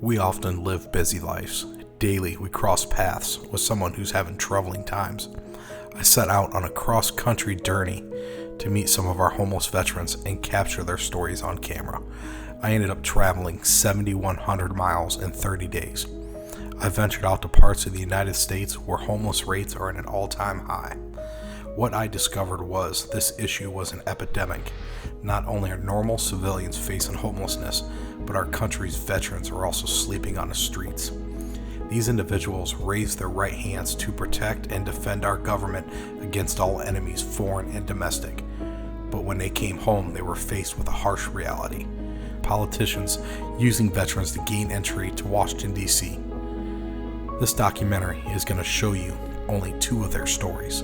We often live busy lives. Daily, we cross paths with someone who's having troubling times. I set out on a cross-country journey to meet some of our homeless veterans and capture their stories on camera. I ended up traveling 7,100 miles in 30 days. I ventured out to parts of the United States where homeless rates are at an all-time high. What I discovered was this issue was an epidemic. Not only are normal civilians facing homelessness, but our country's veterans are also sleeping on the streets. These individuals raised their right hands to protect and defend our government against all enemies, foreign and domestic. But when they came home, they were faced with a harsh reality. Politicians using veterans to gain entry to Washington, D.C. This documentary is going to show you only two of their stories.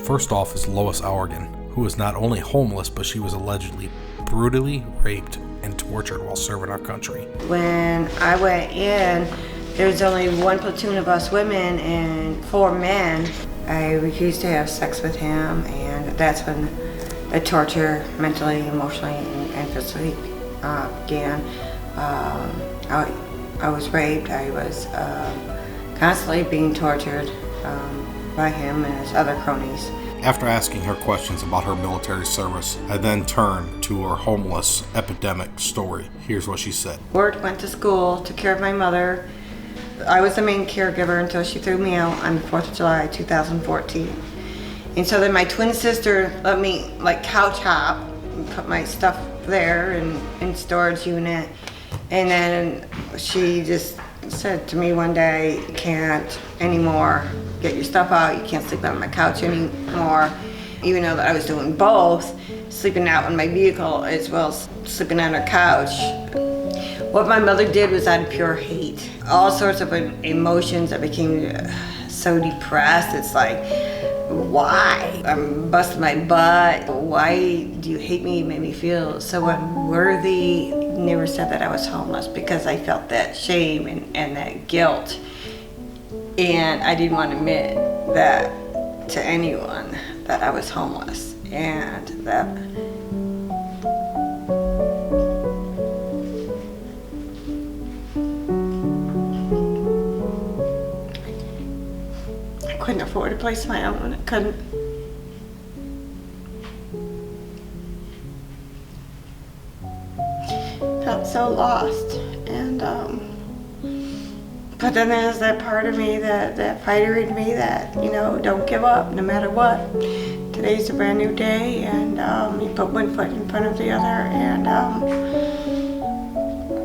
First off is Lois Allergan, who was not only homeless, but she was allegedly brutally raped and tortured while serving our country. When I went in, there was only one platoon of us women and 4 men. I refused to have sex with him, and that's when the torture, mentally, emotionally, and physically began. I was raped. I was constantly being tortured by him and his other cronies. After asking her questions about her military service, I then turned to her homeless epidemic story. Here's what she said. Worked, went to school, took care of my mother. I was the main caregiver until she threw me out on the 4th of July, 2014. And so then my twin sister let me couch hop and put my stuff there in storage unit. And then she just said to me one day, "You can't anymore get your stuff out. You can't sleep on my couch anymore." Even though that I was doing both, sleeping out in my vehicle as well as sleeping on her couch. What my mother did was out of pure hate. All sorts of emotions. I became so depressed. It's like, why? I'm busting my butt. Why do you hate me? You made me feel so unworthy. Never said that I was homeless because I felt that shame and that guilt. And I didn't want to admit that to anyone that I was homeless and that I couldn't afford a place of my own. I couldn't. Felt so lost, and but then there's that part of me, that fighter in me that, don't give up no matter what. Today's a brand new day, and you put one foot in front of the other, and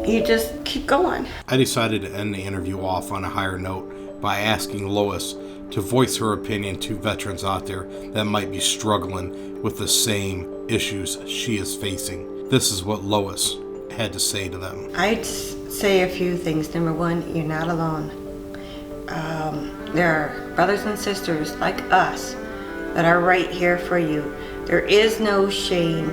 you just keep going. I decided to end the interview off on a higher note by asking Lois to voice her opinion to veterans out there that might be struggling with the same issues she is facing. This is what Lois had to say to them. I'd say a few things. Number one, you're not alone. There are brothers and sisters like us that are right here for you. There is no shame,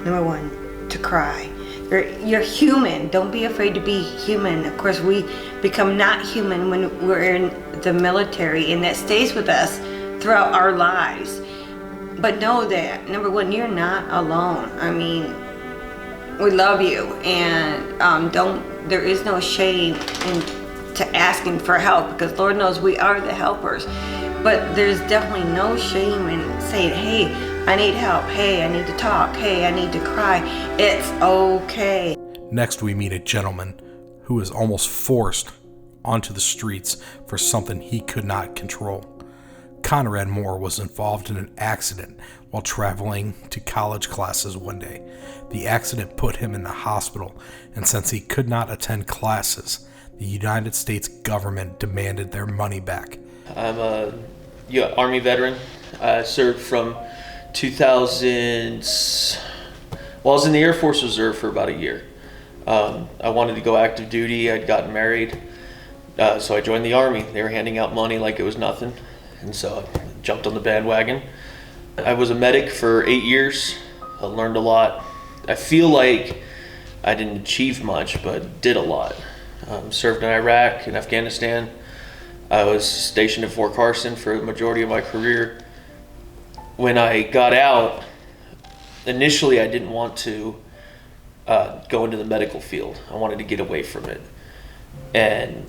number one, to cry. You're human. Don't be afraid to be human. Of course, we become not human when we're in the military, and that stays with us throughout our lives. But know that, number one, you're not alone. I mean, we love you, and there is no shame to asking for help, because Lord knows we are the helpers. But there's definitely no shame in saying, "Hey, I need help. Hey, I need to talk. Hey, I need to cry." It's okay. Next, we meet a gentleman who was almost forced onto the streets for something he could not control. Conrad Moore was involved in an accident while traveling to college classes one day. The accident put him in the hospital, and since he could not attend classes, the United States government demanded their money back. I'm a Army veteran. I served from 2000. Well, I was in the Air Force Reserve for about a year. I wanted to go active duty. I'd gotten married, so I joined the Army. They were handing out money like it was nothing, and so I jumped on the bandwagon. I was a medic for 8 years. I learned a lot. I feel like I didn't achieve much, but did a lot. Served in Iraq and Afghanistan. I was stationed at Fort Carson for the majority of my career. When I got out, initially I didn't want to go into the medical field. I wanted to get away from it. And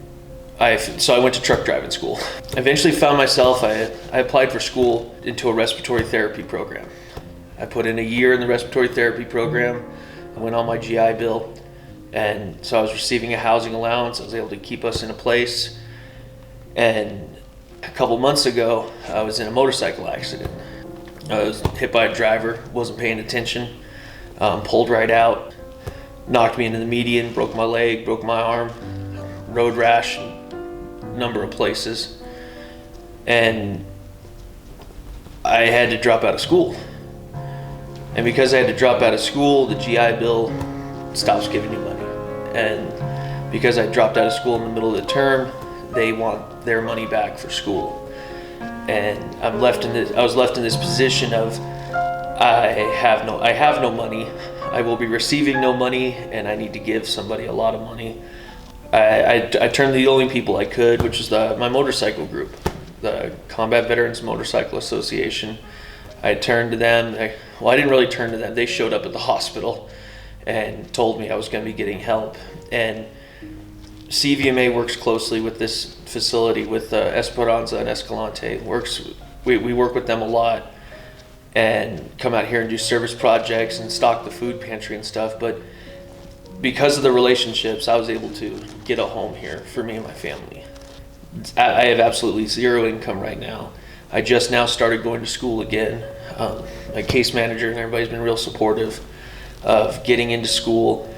so I went to truck driving school. I eventually found myself, I applied for school into a respiratory therapy program. I put in a year in the respiratory therapy program. I went on my GI Bill. And so I was receiving a housing allowance. I was able to keep us in a place. And a couple months ago, I was in a motorcycle accident. I was hit by a driver, wasn't paying attention, pulled right out, knocked me into the median, broke my leg, broke my arm, road rash, a number of places. And I had to drop out of school. And because I had to drop out of school, the GI Bill stops giving you money. And because I dropped out of school in the middle of the term, they want their money back for school. And I was left in this position of I have no money. I will be receiving no money, and I need to give somebody a lot of money. I turned to the only people I could, which is my motorcycle group, the Combat Veterans Motorcycle Association. I turned to them. I didn't really turn to them. They showed up at the hospital and told me I was going to be getting help. And CVMA works closely with this facility, with Esperanza and Escalante. We work with them a lot and come out here and do service projects and stock the food pantry and stuff. But because of the relationships, I was able to get a home here for me and my family. I have absolutely zero income right now. I just now started going to school again. My case manager and everybody's been real supportive of getting into school.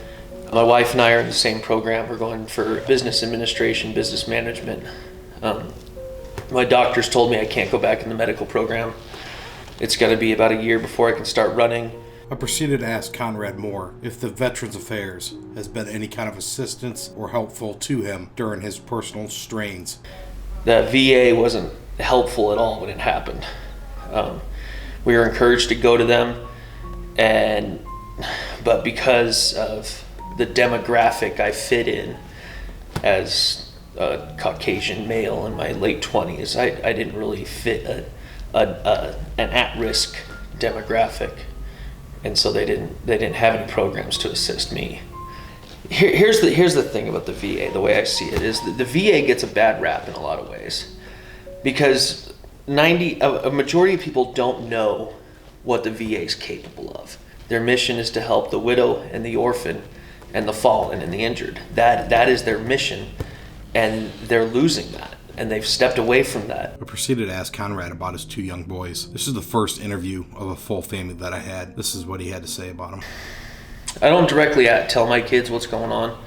My wife and I are in the same program. We're going for business administration, business management. My doctors told me I can't go back in the medical program. It's got to be about a year before I can start running. I proceeded to ask Conrad more if the Veterans Affairs has been any kind of assistance or helpful to him during his personal strains. The VA wasn't helpful at all when it happened. We were encouraged to go to them, but because of the demographic I fit in as a Caucasian male in my late 20s, I didn't really fit an at-risk demographic, and so they didn't have any programs to assist me. Here's the thing about the VA. The way I see it is that the VA gets a bad rap in a lot of ways because a majority of people don't know what the VA is capable of. Their mission is to help the widow and the orphan and the fallen and the injured. That is their mission, and they're losing that, and they've stepped away from that. I proceeded to ask Conrad about his two young boys. This is the first interview of a full family that I had. This is what he had to say about them. I don't directly tell my kids what's going on,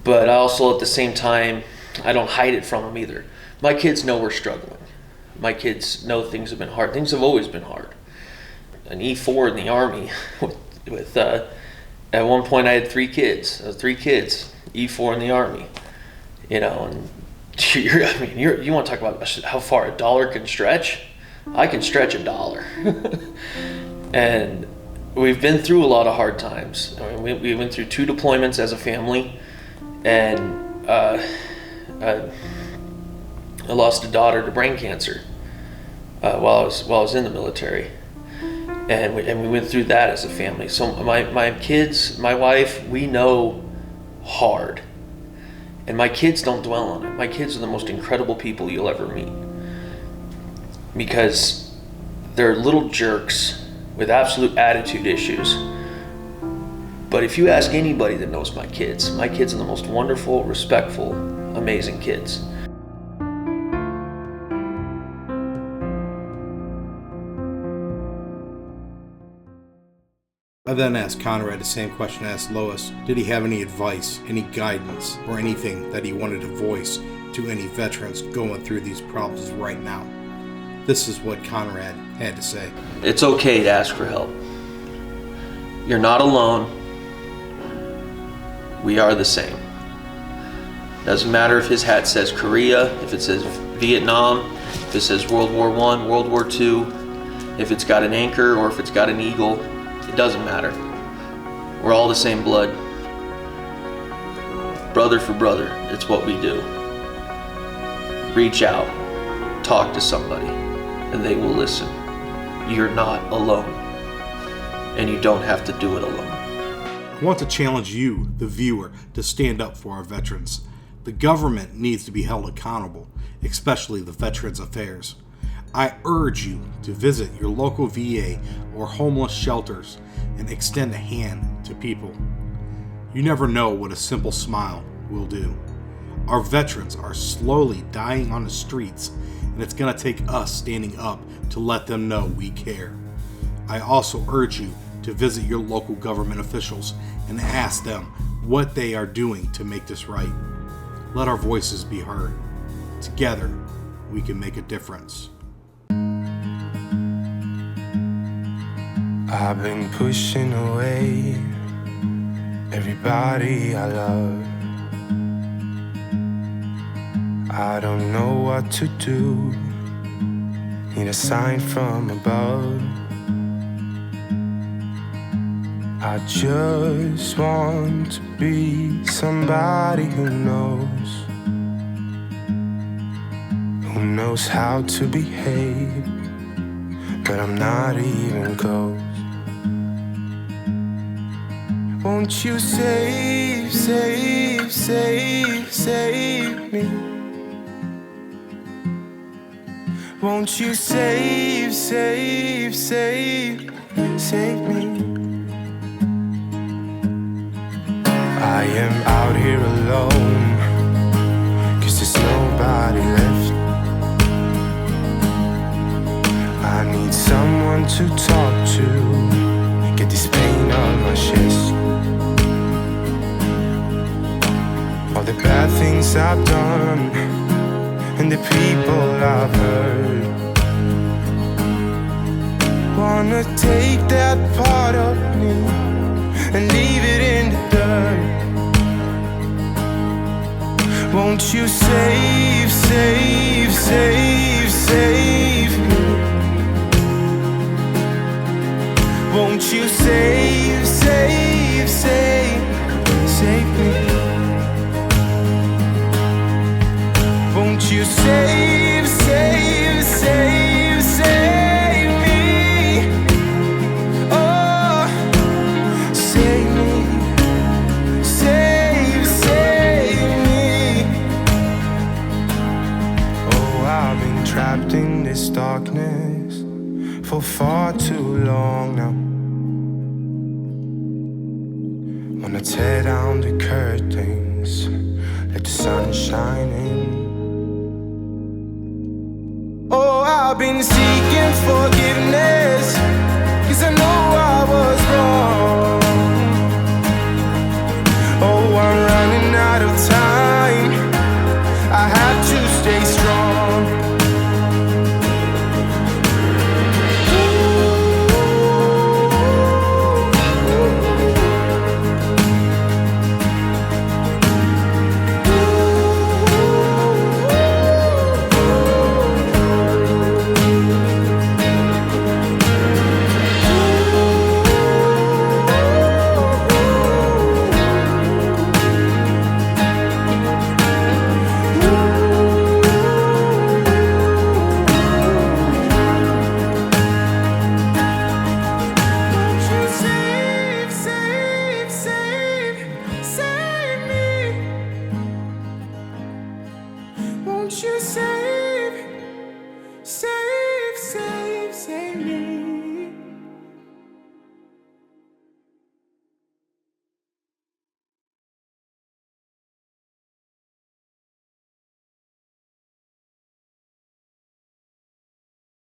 but I also at the same time, I don't hide it from them either. My kids know we're struggling. My kids know things have been hard. Things have always been hard. An E4 in the Army with at one point I had 3 kids. E4 in the Army, and you want to talk about how far a dollar can stretch? I can stretch $1. And we've been through a lot of hard times. I mean, we went through 2 deployments as a family, and I lost a daughter to brain cancer while I was in the military, and we went through that as a family. So my kids, my wife, we know hard, and my kids don't dwell on it. My kids are the most incredible people you'll ever meet because they're little jerks with absolute attitude issues. But if you ask anybody that knows my kids are the most wonderful, respectful, amazing kids. I then asked Conrad the same question I asked Lois. Did he have any advice, any guidance, or anything that he wanted to voice to any veterans going through these problems right now? This is what Conrad had to say. It's okay to ask for help. You're not alone. We are the same. Doesn't matter if his hat says Korea, if it says Vietnam, if it says World War I, World War II, if it's got an anchor or if it's got an eagle. It doesn't matter. We're all the same blood. Brother for brother, it's what we do. Reach out, talk to somebody, and they will listen. You're not alone, and you don't have to do it alone. I want to challenge you, the viewer, to stand up for our veterans. The government needs to be held accountable, especially the Veterans Affairs. I urge you to visit your local VA or homeless shelters and extend a hand to people. You never know what a simple smile will do. Our veterans are slowly dying on the streets, and it's going to take us standing up to let them know we care. I also urge you to visit your local government officials and ask them what they are doing to make this right. Let our voices be heard. Together, we can make a difference. I've been pushing away everybody I love. I don't know what to do. Need a sign from above. I just want to be somebody who knows how to behave, but I'm not even close. Won't you save, save, save, save me? Won't you save, save, save, save me? I am out here alone, 'cause there's nobody left. I need someone to talk to, get this pain on my chest. All the bad things I've done and the people I've hurt. Wanna take that part of me and leave it in the dirt. Won't you save, save, save, save me? Won't you save, save, save, save me? Won't you save, save, save, save me? Oh, save me, save, save me. Oh, I've been trapped in this darkness for far too long now. Wanna tear down the curtains, let the sun shine in. Oh, I've been seeking forgiveness